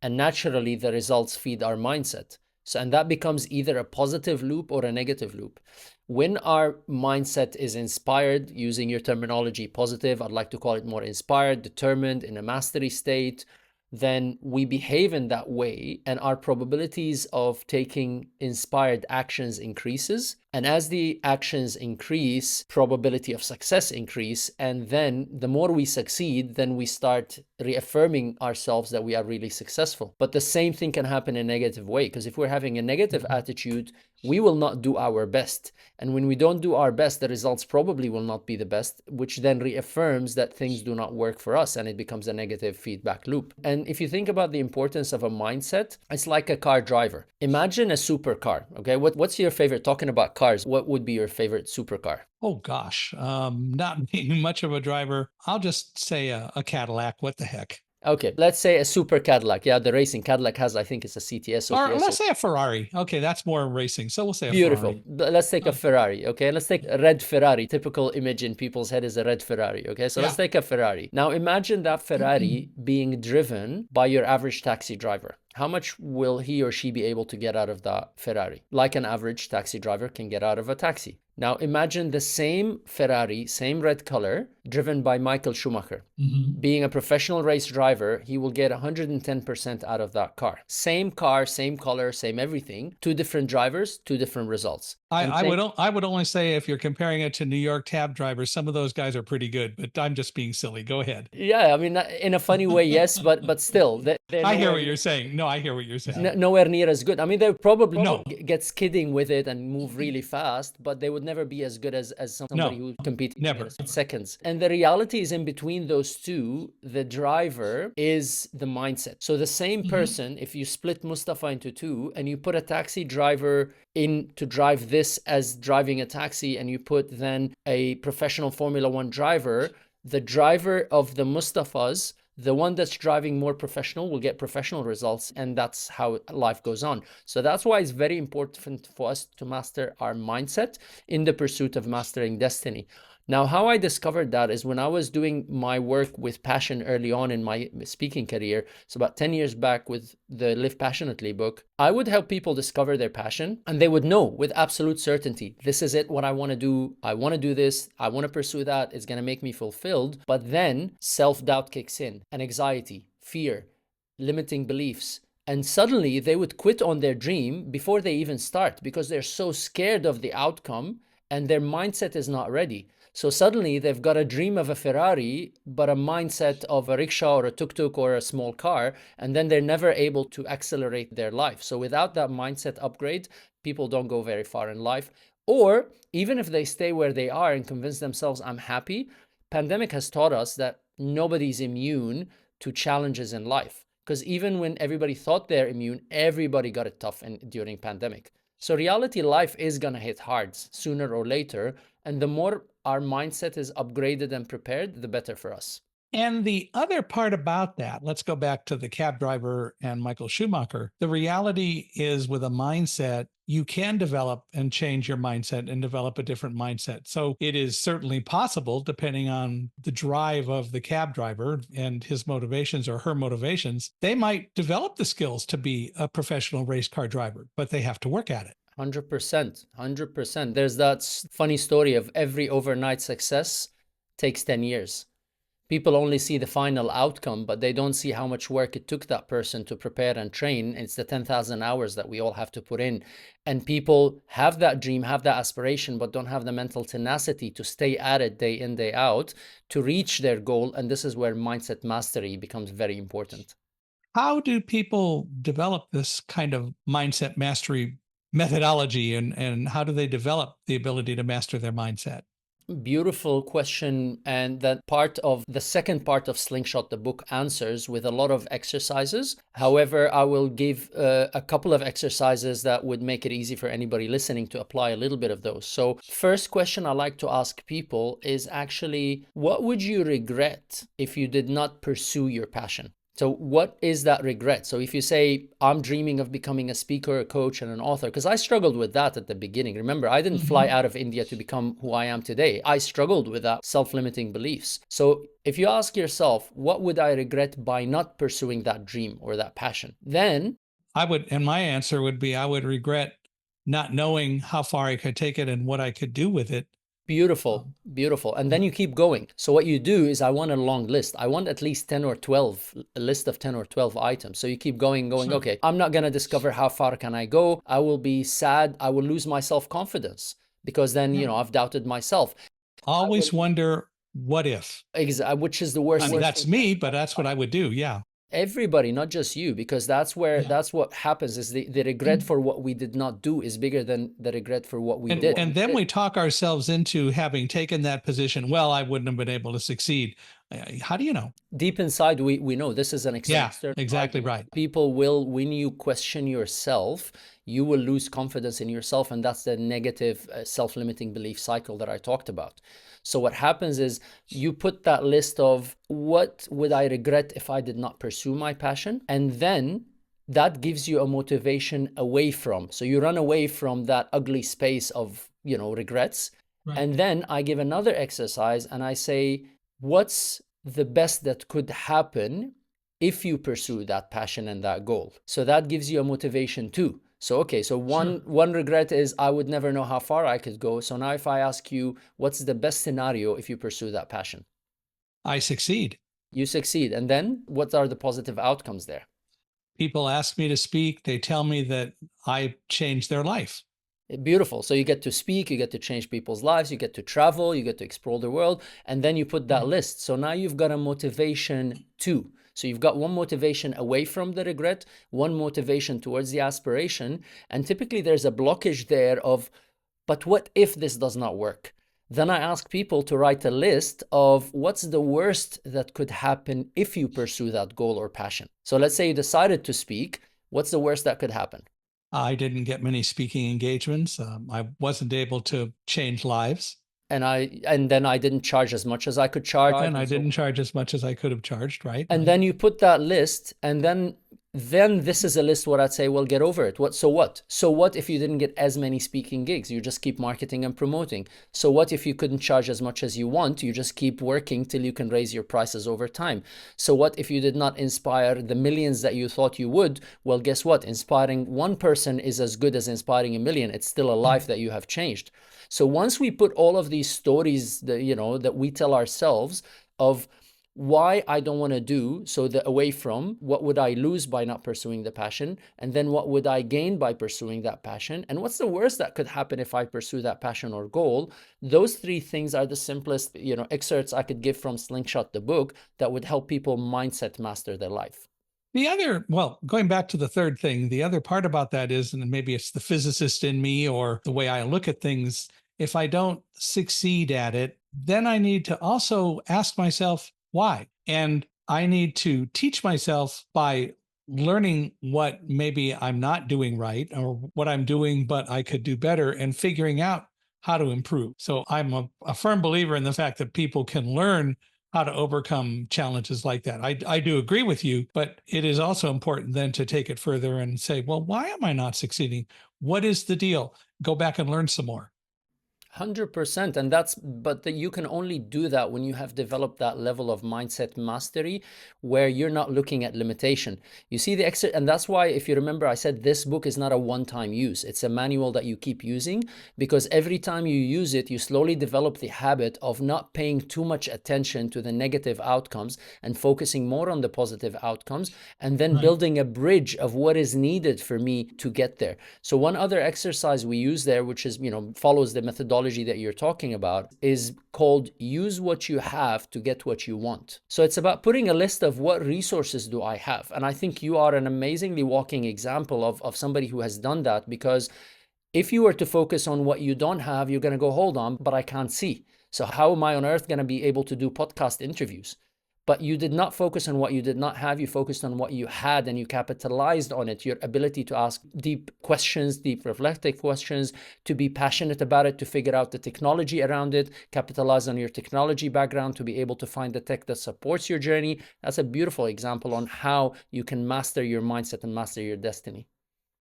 And naturally, the results feed our mindset. So, and that becomes either a positive loop or a negative loop. When our mindset is inspired, using your terminology, positive, I'd like to call it more inspired, determined, in a mastery state, then we behave in that way, and our probabilities of taking inspired actions increases. And as the actions increase, probability of success increase. And then the more we succeed, then we start reaffirming ourselves that we are really successful. But the same thing can happen in a negative way, because if we're having a negative attitude, we will not do our best. And when we don't do our best, the results probably will not be the best, which then reaffirms that things do not work for us, and it becomes a negative feedback loop. And if you think about the importance of a mindset, it's like a car driver. Imagine a supercar, okay? What's your favorite, talking about cars, what would be your favorite supercar? Oh gosh, not being much of a driver, I'll just say a Cadillac. What the heck? Okay, let's say a super Cadillac. Yeah, the racing Cadillac has, I think it's a CTS, Or OTS. let's say a Ferrari. Okay, that's more racing. So we'll say a Beautiful. Ferrari. Let's take a Ferrari, okay? Let's take a red Ferrari. Typical image in people's head is a red Ferrari, okay? So let's take a Ferrari. Now imagine that Ferrari being driven by your average taxi driver. How much will he or she be able to get out of that Ferrari? Like an average taxi driver can get out of a taxi. Now imagine the same Ferrari, same red color, driven by Michael Schumacher. Being a professional race driver, he will get 110% out of that car. Same car, same color, same everything. Two different drivers, two different results. I would only say if you're comparing it to New York cab drivers, some of those guys are pretty good, but I'm just being silly. Go ahead. Yeah, I mean, in a funny way, yes, but still. I hear what you're saying. No, I hear what you're saying. Nowhere near as good. I mean, they probably get skidding with it and move really fast, but they would never be as good as somebody who competes in seconds. And the reality is, in between those two, the driver is the mindset. So the same person, if you split Moustafa into two and you put a taxi driver in to drive this as driving a taxi, and you put then a professional Formula One driver, the driver of the Mustafas, the one that's driving more professional, will get professional results, and that's how life goes on. So that's why it's very important for us to master our mindset in the pursuit of mastering destiny. Now, how I discovered that is when I was doing my work with passion early on in my speaking career. So about 10 years back with the Live Passionately book, I would help people discover their passion, and they would know with absolute certainty, this is it, what I want to do. I want to do this. I want to pursue that. It's going to make me fulfilled. But then self-doubt kicks in, and anxiety, fear, limiting beliefs. And suddenly they would quit on their dream before they even start, because they're so scared of the outcome and their mindset is not ready. So suddenly they've got a dream of a Ferrari, but a mindset of a rickshaw or a tuk-tuk or a small car, and then they're never able to accelerate their life. So without that mindset upgrade, people don't go very far in life. Or even if they stay where they are and convince themselves, I'm happy, pandemic has taught us that nobody's immune to challenges in life. Because even when everybody thought they're immune, everybody got it tough during pandemic. So reality, life is going to hit hard sooner or later. And the more our mindset is upgraded and prepared, the better for us. And the other part about that, let's go back to the cab driver and Michael Schumacher. The reality is, with a mindset, you can develop and change your mindset and develop a different mindset. So it is certainly possible, depending on the drive of the cab driver and his motivations or her motivations, they might develop the skills to be a professional race car driver, but they have to work at it. 100%, 100%. There's that funny story of every overnight success takes 10 years. People only see the final outcome, but they don't see how much work it took that person to prepare and train. It's the 10,000 hours that we all have to put in. And people have that dream, have that aspiration, but don't have the mental tenacity to stay at it day in, day out to reach their goal. And this is where mindset mastery becomes very important. How do people develop this kind of mindset mastery methodology, and how do they develop the ability to master their mindset? Beautiful question. And that part of the second part of Slingshot, the book, answers with a lot of exercises. However, I will give a couple of exercises that would make it easy for anybody listening to apply a little bit of those. So first question I like to ask people is actually, what would you regret if you did not pursue your passion? So what is that regret? So if you say, I'm dreaming of becoming a speaker, a coach, and an author, because I struggled with that at the beginning. Remember, I didn't fly out of India to become who I am today. I struggled with that self-limiting beliefs. So if you ask yourself, what would I regret by not pursuing that dream or that passion? Then and my answer would be, I would regret not knowing how far I could take it and what I could do with it. beautiful, beautiful. And then you keep going. So what you do is, I want a long list. I want at least 10 or 12, a list of 10 or 12 items. So you keep going, Sure. okay, I'm not going to discover how far can I go. I will be sad. I will lose my self-confidence because then, I've doubted myself. Always wonder, what if? Which is the worst. I mean, that's me, but that's what I would do. Yeah. Everybody, not just you, because that's what happens is the regret for what we did not do is bigger than the regret for what we did. And then we talk ourselves into having taken that position. Well, I wouldn't have been able to succeed. How do you know? Deep inside, we know this is an external. Yeah, exactly right. People will, when you question yourself, you will lose confidence in yourself. And that's the negative self-limiting belief cycle that I talked about. So what happens is you put that list of what would I regret if I did not pursue my passion? And then that gives you a motivation away from. So you run away from that ugly space of, regrets. Right. And then I give another exercise and I say, what's the best that could happen if you pursue that passion and that goal? So that gives you a motivation too. So, okay, so one regret is I would never know how far I could go. So now if I ask you, what's the best scenario if you pursue that passion? I succeed. You succeed. And then what are the positive outcomes there? People ask me to speak. They tell me that I changed their life. Beautiful. So you get to speak, you get to change people's lives, you get to travel, you get to explore the world, and then you put that list. So now you've got a motivation too. So you've got one motivation away from the regret, one motivation towards the aspiration. And typically there's a blockage there of, but what if this does not work? Then I ask people to write a list of what's the worst that could happen if you pursue that goal or passion. So let's say you decided to speak. What's the worst that could happen? I didn't get many speaking engagements. I wasn't able to change lives. And then I didn't charge as much as I could charge. And I didn't charge as much as I could have charged, right? And then you put that list, and then this is a list where I'd say, well, get over it. So what if you didn't get as many speaking gigs? You just keep marketing and promoting. So what if you couldn't charge as much as you want? You just keep working till you can raise your prices over time. So what if you did not inspire the millions that you thought you would? Well, guess what? Inspiring one person is as good as inspiring a million. It's still a life that you have changed. So once we put all of these stories that we tell ourselves of why I don't want to do, so the away from, what would I lose by not pursuing the passion? And then what would I gain by pursuing that passion? And what's the worst that could happen if I pursue that passion or goal? Those three things are the simplest, excerpts I could give from Slingshot, the book, that would help people mindset master their life. Going back to the third thing, the other part about that is, and maybe it's the physicist in me or the way I look at things, if I don't succeed at it, then I need to also ask myself, why? And I need to teach myself by learning what maybe I'm not doing right or what I'm doing, but I could do better, and figuring out how to improve. So I'm a firm believer in the fact that people can learn how to overcome challenges like that. I do agree with you, but it is also important then to take it further and say, well, why am I not succeeding? What is the deal? Go back and learn some more. 100%. But you can only do that when you have developed that level of mindset mastery where you're not looking at limitation. You see the exit, and that's why, if you remember, I said this book is not a one-time use. It's a manual that you keep using, because every time you use it, you slowly develop the habit of not paying too much attention to the negative outcomes and focusing more on the positive outcomes, and then building a bridge of what is needed for me to get there. So one other exercise we use there, which is, follows the methodology that you're talking about, is called use what you have to get what you want. So it's about putting a list of what resources do I have. And I think you are an amazingly walking example of somebody who has done that, because if you were to focus on what you don't have, you're going to go, hold on, but I can't see. So how am I on earth going to be able to do podcast interviews? but you did not focus on what you did not have. You focused on what you had and you capitalized on it. Your ability to ask deep questions, deep reflective questions, to be passionate about it, to figure out the technology around it, capitalize on your technology background to be able to find the tech that supports your journey. That's a beautiful example on how you can master your mindset and master your destiny.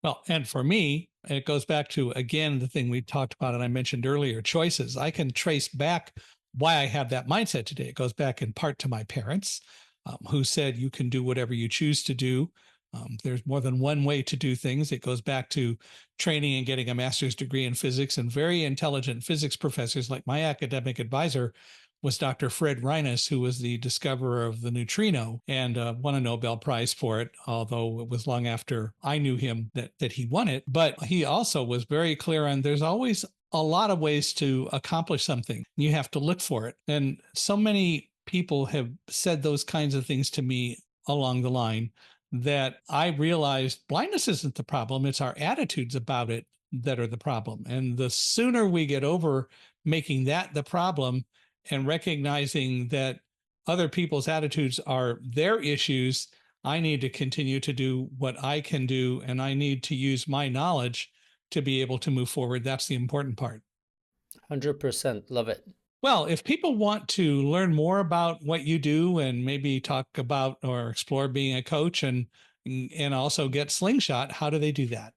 Well, and for me, it goes back to, again, the thing we talked about and I mentioned earlier, choices. I can trace back why I have that mindset today. It goes back in part to my parents, who said you can do whatever you choose to do. There's more than one way to do things. It goes back to training and getting a master's degree in physics, and very intelligent physics professors. Like my academic advisor was Dr. Fred Reines, who was the discoverer of the neutrino and won a Nobel Prize for it, although it was long after I knew him that he won it. But he also was very clear on there's always a lot of ways to accomplish something. You have to look for it. And so many people have said those kinds of things to me along the line that I realized blindness isn't the problem. It's our attitudes about it that are the problem. And the sooner we get over making that the problem and recognizing that other people's attitudes are their issues, I need to continue to do what I can do, and I need to use my knowledge to be able to move forward. That's the important part. 100%. Love it. Well, if people want to learn more about what you do and maybe talk about or explore being a coach and also get Slingshot, how do they do that?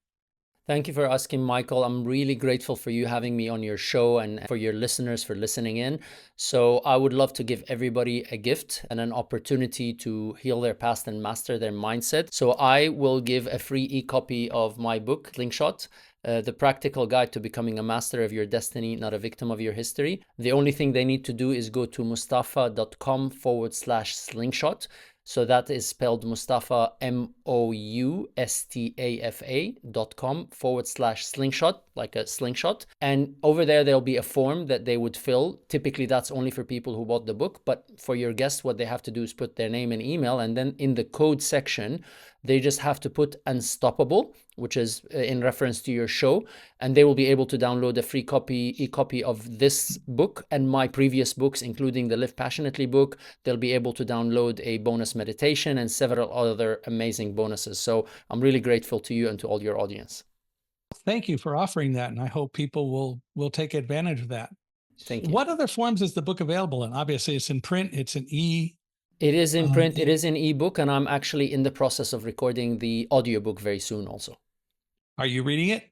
Thank you for asking, Michael. I'm really grateful for you having me on your show and for your listeners for listening in. So I would love to give everybody a gift and an opportunity to heal their past and master their mindset. So I will give a free e-copy of my book, Slingshot, the practical guide to becoming a master of your destiny, not a victim of your history. The only thing they need to do is go to mustafa.com/slingshot. So that is spelled Moustafa, MOUSTAFA.com/slingshot, like a slingshot. And over there, there'll be a form that they would fill. Typically, that's only for people who bought the book. But for your guests, what they have to do is put their name and email. And then in the code section, they just have to put Unstoppable, which is in reference to your show. And they will be able to download a free e-copy of this book and my previous books, including the Live Passionately book. They'll be able to download a bonus meditation and several other amazing bonuses. So I'm really grateful to you and to all your audience. Thank you for offering that, and I hope people will take advantage of that. Thank you. What other forms is the book available in? Obviously, it's in print, it's in It is in print, it is in ebook, and I'm actually in the process of recording the audiobook very soon also. Are you reading it?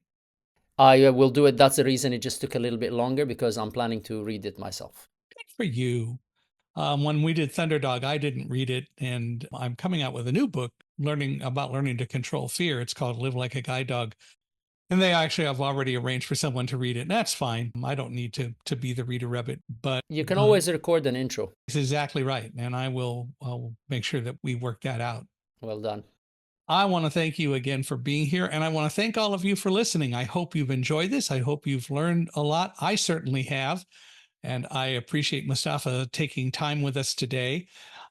I will do it. That's the reason it just took a little bit longer, because I'm planning to read it myself. Good for you. When we did Thunderdog, I didn't read it, and I'm coming out with a new book learning to control fear. It's called Live Like a Guide Dog. And they actually have already arranged for someone to read it. And that's fine. I don't need to be the reader of it, but you can always record an intro. It's exactly right. And I'll make sure that we work that out. Well done. I want to thank you again for being here. And I want to thank all of you for listening. I hope you've enjoyed this. I hope you've learned a lot. I certainly have. And I appreciate Moustafa taking time with us today.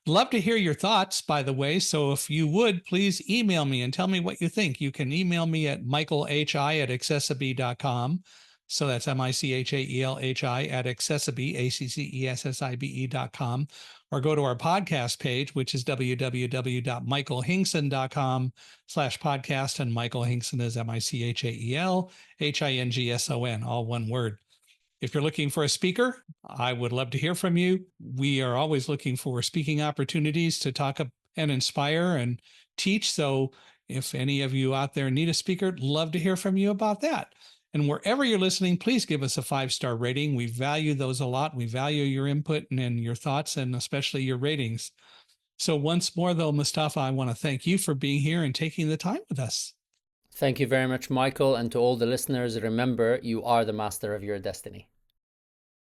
Love to hear your thoughts, by the way. So if you would, please email me and tell me what you think. You can email me at michaelhi@accessibe.com. So that's michaelhi@accessibe.com. Or go to our podcast page, which is www.michaelhingson.com/podcast. And Michael Hingson is MICHAELHINGSON, all one word. If you're looking for a speaker, I would love to hear from you. We are always looking for speaking opportunities to talk and inspire and teach. So if any of you out there need a speaker, love to hear from you about that. And wherever you're listening, please give us a 5-star rating. We value those a lot. We value your input and your thoughts, and especially your ratings. So once more, though, Moustafa, I want to thank you for being here and taking the time with us. Thank you very much, Michael. And to all the listeners, remember, you are the master of your destiny.